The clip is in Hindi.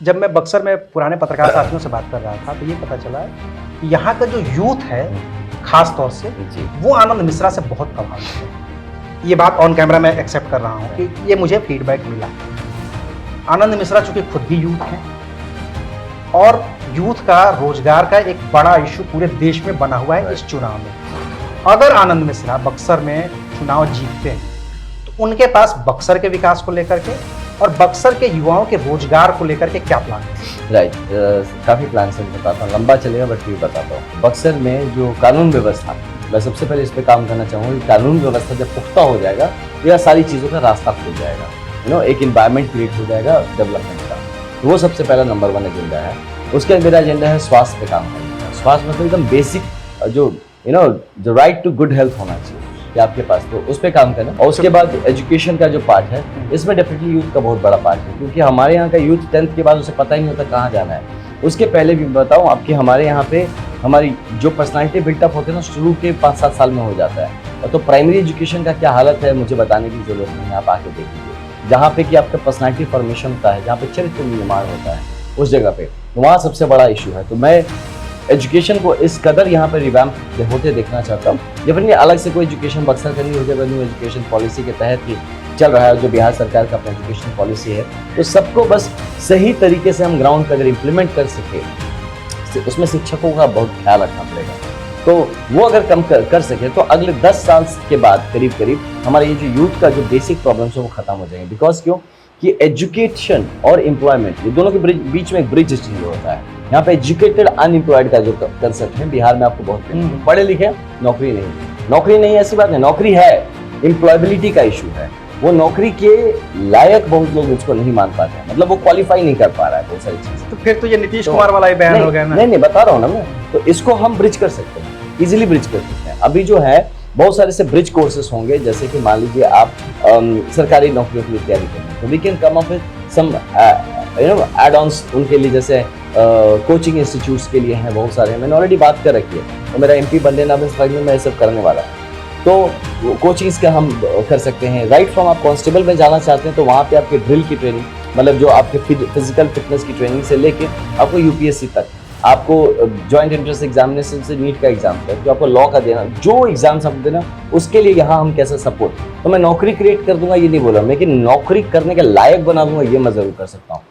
जब मैं बक्सर में पुराने पत्रकार साथियों से बात कर रहा था तो ये पता चला कि यहाँ का जो यूथ है खास तौर से वो आनंद मिश्रा से बहुत प्रभावित है। ये बात ऑन कैमरा मैं एक्सेप्ट कर रहा हूँ कि ये मुझे फीडबैक मिला। आनंद मिश्रा चूंकि खुद भी यूथ हैं और यूथ का रोजगार का एक बड़ा इशू पूरे देश में बना हुआ है इस चुनाव में। अगर आनंद मिश्रा बक्सर में चुनाव जीतते हैं तो उनके पास बक्सर के विकास को लेकर के और बक्सर के युवाओं के रोजगार को लेकर के क्या प्लान है? राइट, काफ़ी प्लान से बताता हूँ, लंबा चलेगा बट भी बताता हूँ। बक्सर में जो कानून व्यवस्था, मैं सबसे पहले इस पे काम करना चाहूँगा कि कानून व्यवस्था जब पुख्ता हो जाएगा तो यह सारी चीज़ों का रास्ता खुल जाएगा, एक इन्वायरमेंट क्रिएट हो जाएगा डेवलपमेंट का। तो वो सबसे पहला नंबर 1 एजेंडा है। उसके मेरा एजेंडा है स्वास्थ्य पे काम करने का। स्वास्थ्य मतलब एकदम बेसिक जो the right to good health होना चाहिए कि आपके पास, तो उस पर काम करना। और उसके बाद एजुकेशन का जो पार्ट है, इसमें डेफिनेटली यूथ का बहुत बड़ा पार्ट है, क्योंकि हमारे यहाँ का यूथ 10th के बाद उसे पता ही नहीं होता कहाँ जाना है। उसके पहले भी बताऊँ आपके, हमारे यहाँ पे हमारी जो पर्सनालिटी बिल्टअप होते हैं ना, शुरू के 5-7 साल में हो जाता है। और तो प्राइमरी एजुकेशन का क्या हालत है मुझे बताने की जरूरत नहीं है, आप आके देख लीजिए। जहाँ पे कि आपका पर्सनालिटी फॉर्मेशन होता है, जहाँ पे चरित्र निर्माण होता है, उस जगह पे वहाँ सबसे बड़ा इशू है। तो मैं एजुकेशन को इस कदर यहाँ पे रिवैम्प होते देखना चाहता हूँ। डेफिनेटली अलग से कोई एजुकेशन बक्सर का नहीं हो जाएगा, न्यू एजुकेशन पॉलिसी के तहत ही चल रहा है, जो बिहार सरकार का अपना एजुकेशन पॉलिसी है। तो सबको बस सही तरीके से हम ग्राउंड पर अगर इम्प्लीमेंट कर सके, उसमें शिक्षकों का बहुत ख्याल रखना पड़ेगा। तो वो अगर कम कर सके तो अगले 10 साल के बाद करीब करीब हमारे ये जो यूथ का जो बेसिक प्रॉब्लम्स है वो खत्म हो जाएंगे। बिकॉज क्यों कि एजुकेशन और एम्प्लॉयमेंट, ये दोनों के बीच में एक ब्रिज चाहिए होता है। यहाँ पे एजुकेटेड अनएम्प्लॉयड का जो कंसेप्ट है बिहार में आपको बहुत पढ़े लिखे नौकरी नहीं, ऐसी बात नहीं, नौकरी है, एम्प्लॉयबिलिटी का इशू है। वो नौकरी के लायक बहुत लोग उसको नहीं मान पाते हैं, मतलब वो क्वालिफाई नहीं कर पा रहा है बहुत सारी चीजें। तो फिर तो ये नीतीश कुमार वाला ही बयान हो गया ना? नहीं, बता रहा हूँ ना मैं। तो इसको हम ब्रिज कर सकते हैं, इजीली ब्रिज कर सकते हैं। अभी जो है बहुत सारे से ब्रिज कोर्सेस होंगे, जैसे कि मान लीजिए आप सरकारी नौकरियों के लिए तैयारी कर रहे हैं तो we can come up with some add-ons उनके लिए, जैसे कोचिंग इंस्टीट्यूट्स के लिए हैं बहुत सारे। मैंने ऑलरेडी बात कर रखी है, तो मेरा MP बनने ना में मैं ये सब करने वाला हूँ। तो कोचिंग्स का हम कर सकते हैं। राइट फ्रॉम आप कांस्टेबल में जाना चाहते हैं तो वहाँ पे आपके ड्रिल की ट्रेनिंग, मतलब जो आपके फिजिकल फिटनेस की ट्रेनिंग से लेके आपको UPSC तक, आपको जॉइंट एंट्रेंस एग्जामिनेशन से नीट का एग्जाम तक, जो आपको लॉ का देना, जो एग्जाम्स आपको देना, उसके लिए यहाँ हम कैसे सपोर्ट। तो मैं नौकरी क्रिएट कर दूंगा ये नहीं बोला, लेकिन नौकरी करने के लायक बना दूंगा ये मैं जरूर कर सकता हूँ।